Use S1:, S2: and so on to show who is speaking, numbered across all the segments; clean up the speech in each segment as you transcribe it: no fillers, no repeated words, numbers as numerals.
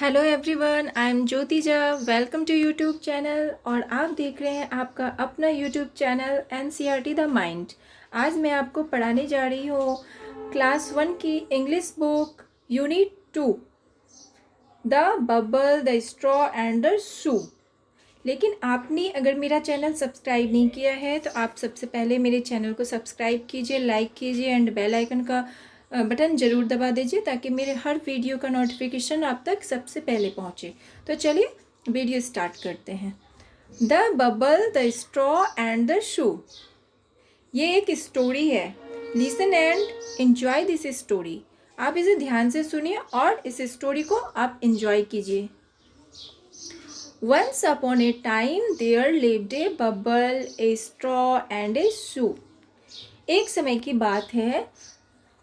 S1: Hello everyone, I am Jyotija. Welcome to YouTube channel और आप देख रहे हैं आपका अपना YouTube channel NCERT the mind. आज मैं आपको पढ़ाने जा रही हूँ क्लास 1 की English book unit 2, the bubble, the straw and the shoe. लेकिन आपने अगर मेरा चैनल सब्सक्राइब नहीं किया है तो आप सबसे पहले मेरे चैनल को सब्सक्राइब कीजिए, लाइक कीजिए एंड बेल आइकन का बटन ज़रूर दबा दीजिए ताकि मेरे हर वीडियो का नोटिफिकेशन आप तक सबसे पहले पहुंचे। तो चलिए वीडियो स्टार्ट करते हैं। The bubble, the straw and the shoe. ये एक स्टोरी है। Listen and enjoy this story. आप इसे ध्यान से सुनिए और इस स्टोरी को आप एंजॉय कीजिए। Once upon a time there lived a bubble, a straw and a shoe. एक समय की बात है,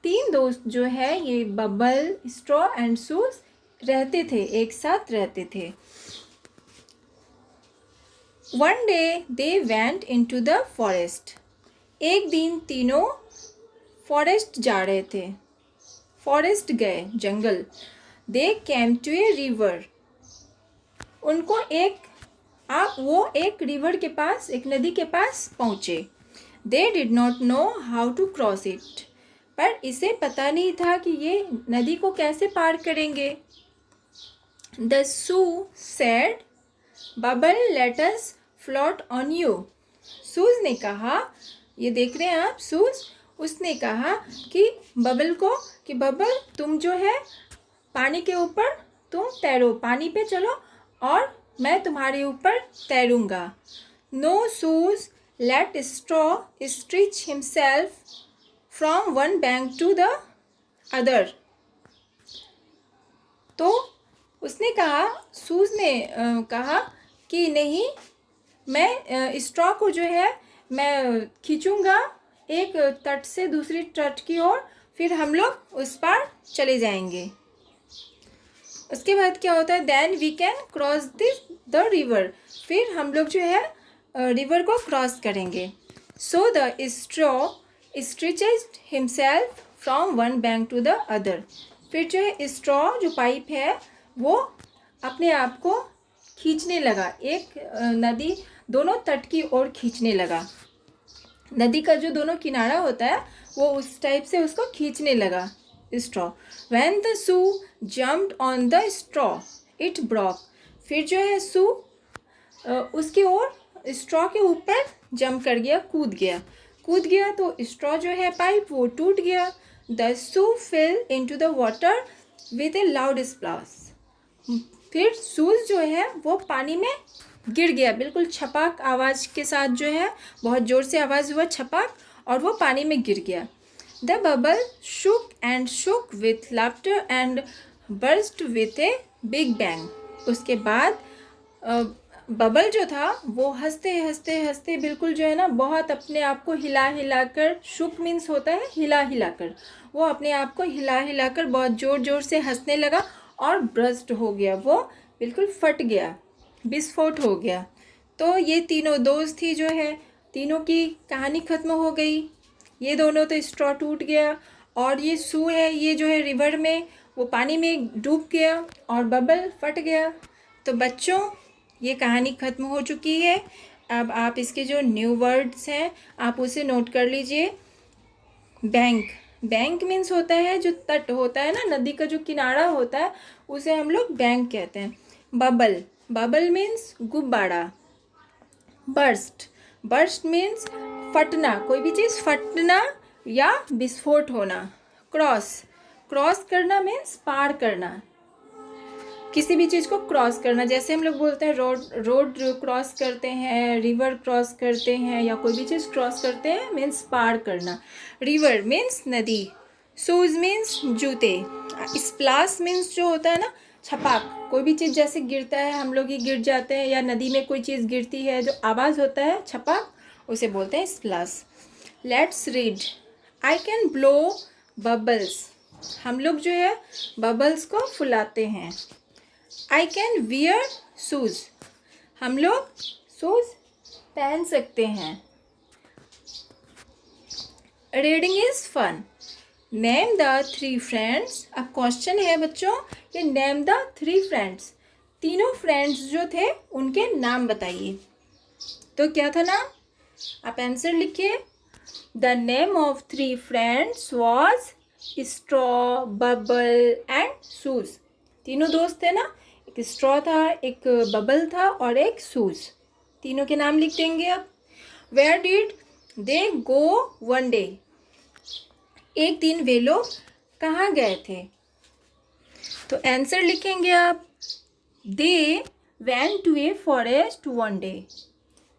S1: तीन दोस्त जो है ये बबल, स्ट्रॉ एंड शूज रहते थे, एक साथ रहते थे। One day they went into the forest. एक दिन तीनों फॉरेस्ट जा रहे थे, फॉरेस्ट गए, जंगल। They came to a river. उनको वो एक रिवर के पास, एक नदी के पास पहुँचे। They did not know how to cross it. पर इसे पता नहीं था कि ये नदी को कैसे पार करेंगे। The shoe said, bubble let us float on you. Shoes ने कहा, ये देख रहे हैं आप, सूज, उसने कहा कि बबल को, कि बबल तुम जो है पानी के ऊपर तुम तैरो, पानी पे चलो और मैं तुम्हारे ऊपर तैरूंगा। No shoes let straw stretch himself from one bank to the other. तो उसने कहा, शूज ने कहा कि नहीं, मैं स्ट्रॉ को जो है मैं खींचूंगा एक तट से दूसरी तट की ओर, फिर हम लोग उस पार चले जाएंगे। उसके बाद क्या होता है, then we can cross the river, फिर हम लोग जो है रिवर को क्रॉस करेंगे। So the straw stretches himself from one bank to the other. फिर जो है स्ट्रॉ, जो पाइप है, वो अपने आप को खींचने लगा, एक नदी दोनों तट की ओर खींचने लगा। नदी का जो दोनों किनारा होता है वो उस टाइप से उसको खींचने लगा straw. When the shoe jumped on the straw it broke. फिर जो है शू उसकी ओर, स्ट्रॉ के ऊपर जंप कर गया, कूद गया तो स्ट्रॉ जो है पाइप वो टूट गया। The shoe fail into the water with A loud splash. फिर शूज जो है वो पानी में गिर गया, बिल्कुल छपाक आवाज़ के साथ, जो है बहुत ज़ोर से आवाज़ हुआ, छपाक, और वो पानी में गिर गया। The bubble shook and shook with laughter and burst with a big bang. उसके बाद बबल जो था वो हंसते हंसते हंसते बिल्कुल जो है ना, बहुत अपने आप को हिला हिला कर, शुक मीन्स होता है हिला हिला कर, वो अपने आप को हिला हिला कर बहुत ज़ोर ज़ोर से हंसने लगा और बर्स्ट हो गया, वो बिल्कुल फट गया, विस्फोट हो गया। तो ये तीनों दोस्त थी जो है, तीनों की कहानी ख़त्म हो गई। ये दोनों तो स्ट्रॉ टूट गया और ये शू है, ये जो है रिवर में वो पानी में डूब गया और बबल फट गया। तो बच्चों, ये कहानी ख़त्म हो चुकी है। अब आप इसके जो न्यू वर्ड्स हैं आप उसे नोट कर लीजिए। बैंक, बैंक मीन्स होता है जो तट होता है ना, नदी का जो किनारा होता है उसे हम लोग बैंक कहते हैं। बबल, बबल मीन्स गुब्बारा। बर्स्ट, बर्स्ट मीन्स फटना, कोई भी चीज़ फटना या विस्फोट होना। क्रॉस, क्रॉस करना मीन्स पार करना, किसी भी चीज़ को क्रॉस करना, जैसे हम लोग बोलते हैं रोड क्रॉस करते हैं, रिवर क्रॉस करते हैं, या कोई भी चीज़ क्रॉस करते हैं मीन्स पार करना। रिवर मीन्स नदी। शूज मीन्स जूते। स्प्लैश मीन्स जो होता है ना, छपाक, कोई भी चीज़ जैसे गिरता है, हम लोग ही गिर जाते हैं, या नदी में कोई चीज़ गिरती है जो आवाज़ होता है छपाक, उसे बोलते हैं splash. Let's read. I can blow bubbles. हम लोग जो है बबल्स को फुलाते हैं। I can wear shoes. हम लोग शूज पहन सकते हैं। Reading is fun. Name the three friends. अब क्वेश्चन है बच्चों कि नेम द थ्री फ्रेंड्स, तीनों फ्रेंड्स जो थे उनके नाम बताइए। तो क्या था नाम, आप आंसर लिखिए। The name of three friends was straw, bubble and shoes. तीनों दोस्त थे ना, एक स्ट्रॉ था, एक बबल था और एक सूज। तीनों के नाम लिख देंगे अब। Where did they go one day, एक दिन वे लोग कहाँ गए थे। तो आंसर लिखेंगे आप। दे went to a forest one day,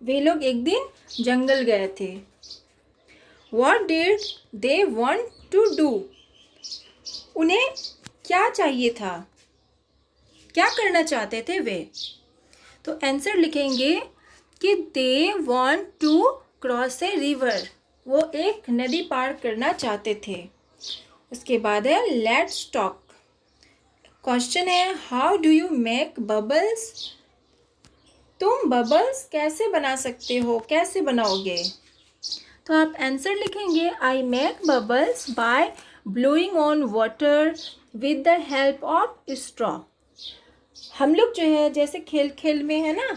S1: वे लोग एक दिन जंगल गए थे। What did they want to do, उन्हें क्या चाहिए था, क्या करना चाहते थे वे। तो आंसर लिखेंगे कि दे want to cross a river, वो एक नदी पार करना चाहते थे। उसके बाद है लेट्स टॉक। क्वेश्चन है how do you make bubbles, तुम बबल्स कैसे बना सकते हो, कैसे बनाओगे। तो आप आंसर लिखेंगे I make bubbles by blowing on water with the help of straw. हम लोग जो है जैसे खेल खेल में है ना,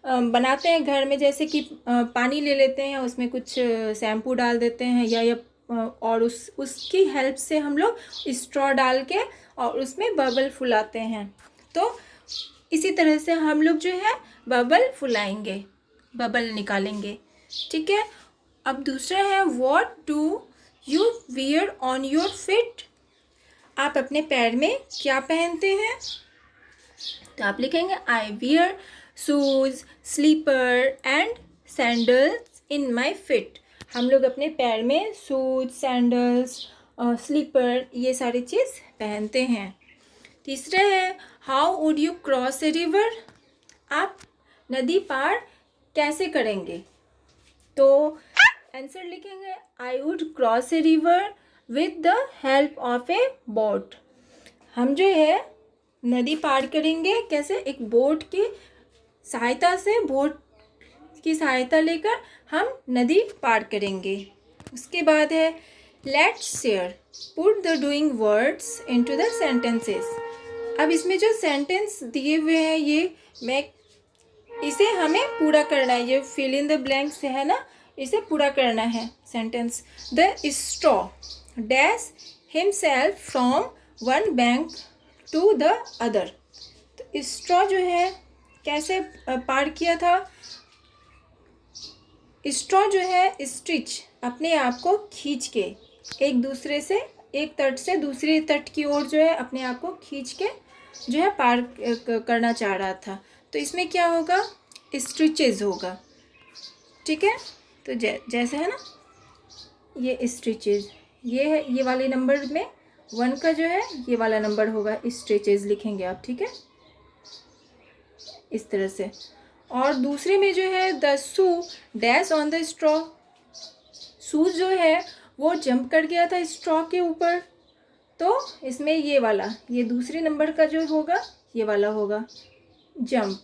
S1: बनाते हैं घर में, जैसे कि पानी ले लेते हैं, उसमें कुछ शैम्पू डाल देते हैं या और उसकी हेल्प से हम लोग स्ट्रॉ डाल के और उसमें बबल फुलाते हैं। तो इसी तरह से हम लोग जो है बबल फुलाएंगे, बबल निकालेंगे। ठीक है। अब दूसरा है what do you wear on your feet, आप अपने पैर में क्या पहनते हैं। तो आप लिखेंगे I wear shoes, slipper and sandals in my feet. हम लोग अपने पैर में शूज, सैंडल्स और स्लीपर ये सारी चीज़ पहनते हैं। तीसरा है how would you cross a river, आप नदी पार कैसे करेंगे। तो आंसर लिखेंगे I would cross a river with the help of A boat. हम जो है नदी पार करेंगे कैसे, एक बोट की सहायता से, बोट की सहायता लेकर हम नदी पार करेंगे। उसके बाद है let's share put the doing words into the sentences. अब इसमें जो सेंटेंस दिए हुए हैं ये इसे हमें पूरा करना है, ये फिल इन द ब्लैंक्स है ना, इसे पूरा करना है sentence. The straw dash himself from one bank to the other. तो स्ट्रॉ जो है कैसे पार किया था, स्ट्रॉ जो है स्टिच अपने आप को खींच के एक दूसरे से, एक तट से दूसरे तट की ओर जो है अपने आप को खींच के जो है पार करना चाह रहा था। तो इसमें क्या होगा, स्टिचेज होगा। ठीक है। तो जैसे है ना ये स्टिचेज, ये है, ये वाले नंबर में 1 का जो है ये वाला नंबर होगा, स्टिचेज लिखेंगे आप। ठीक है, इस तरह से। और दूसरे में जो है the shoe dash on the straw, shoes जो है वो जंप कर गया था स्ट्रॉ के ऊपर। तो इसमें ये वाला, ये दूसरे नंबर का जो होगा ये वाला होगा जंप।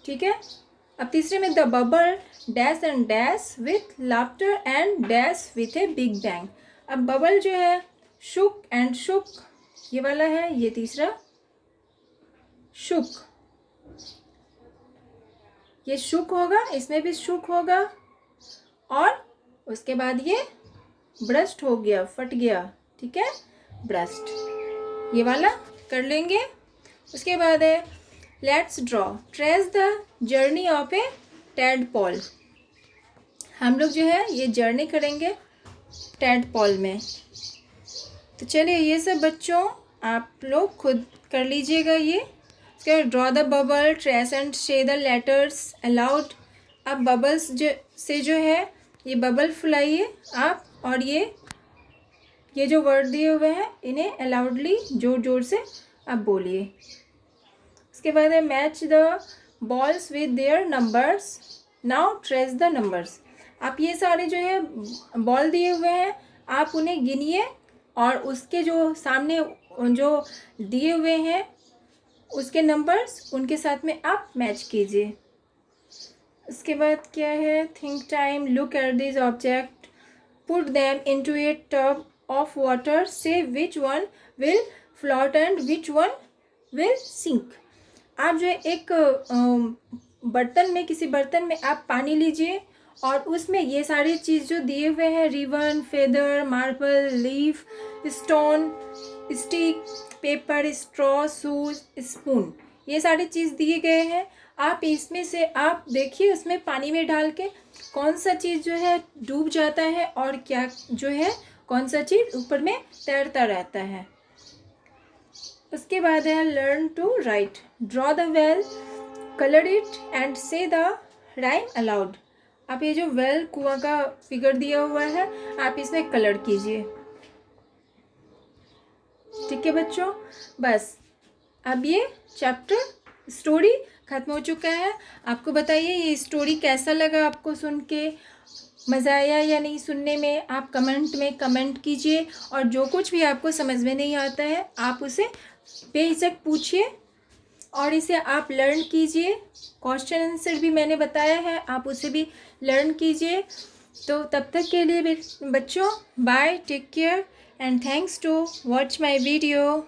S1: ठीक है। अब तीसरे में the bubble dash and dash with laughter and dash with a big bang. अब बबल जो है शुक एंड शुक, ये वाला है, ये तीसरा शुक, ये शुक होगा, इसमें भी शुक होगा। और उसके बाद ये ब्रस्ट हो गया, फट गया। ठीक है, ब्रस्ट, ये वाला कर लेंगे। उसके बाद है let's draw trace the journey of a tadpole. हम लोग जो है ये जर्नी करेंगे टैडपॉल में। तो चलिए ये सब बच्चों आप लोग खुद कर लीजिएगा ये। उसके बाद draw the bubble, trace and say the letters allowed. अब बबल्स से जो है ये बबल फुलाइए आप, और ये जो वर्ड दिए हुए हैं इन्हें अलाउडली जोर जोर से आप बोलिए। उसके बाद है match the balls with their numbers, now trace the numbers. आप ये सारे जो है बॉल दिए हुए हैं आप उन्हें गिनिए और उसके जो सामने जो दिए हुए हैं उसके नंबर्स उनके साथ में आप मैच कीजिए। उसके बाद क्या है think time, look at this object, Put them into a tub of water. Say which one will float and which one will sink. आप जो है एक बर्तन में, किसी बर्तन में आप पानी लीजिए और उसमें ये सारी चीज़ जो दिए हुए हैं, ribbon, feather, marble, leaf, stone, stick, paper, straw, shoes, spoon, ये सारी चीज़ दिए गए हैं। आप इसमें से आप देखिए उसमें पानी में डाल के कौन सा चीज़ जो है डूब जाता है और क्या जो है कौन सा चीज़ ऊपर में तैरता रहता है। उसके बाद है learn to write. Draw the well, colour it and say the rhyme aloud. आप ये जो वेल, कुआं का फिगर दिया हुआ है, आप इसमें कलर कीजिए। ठीक है बच्चों, बस अब ये चैप्टर स्टोरी ख़त्म हो चुका है। आपको बताइए ये स्टोरी कैसा लगा आपको सुन के, मज़ा आया या नहीं सुनने में? आप कमेंट में कमेंट कीजिए और जो कुछ भी आपको समझ में नहीं आता है आप उसे बेहिचक पूछिए और इसे आप लर्न कीजिए। क्वेश्चन आंसर भी मैंने बताया है, आप उसे भी लर्न कीजिए। तो तब तक के लिए बच्चों bye, take care and thanks to watch my video.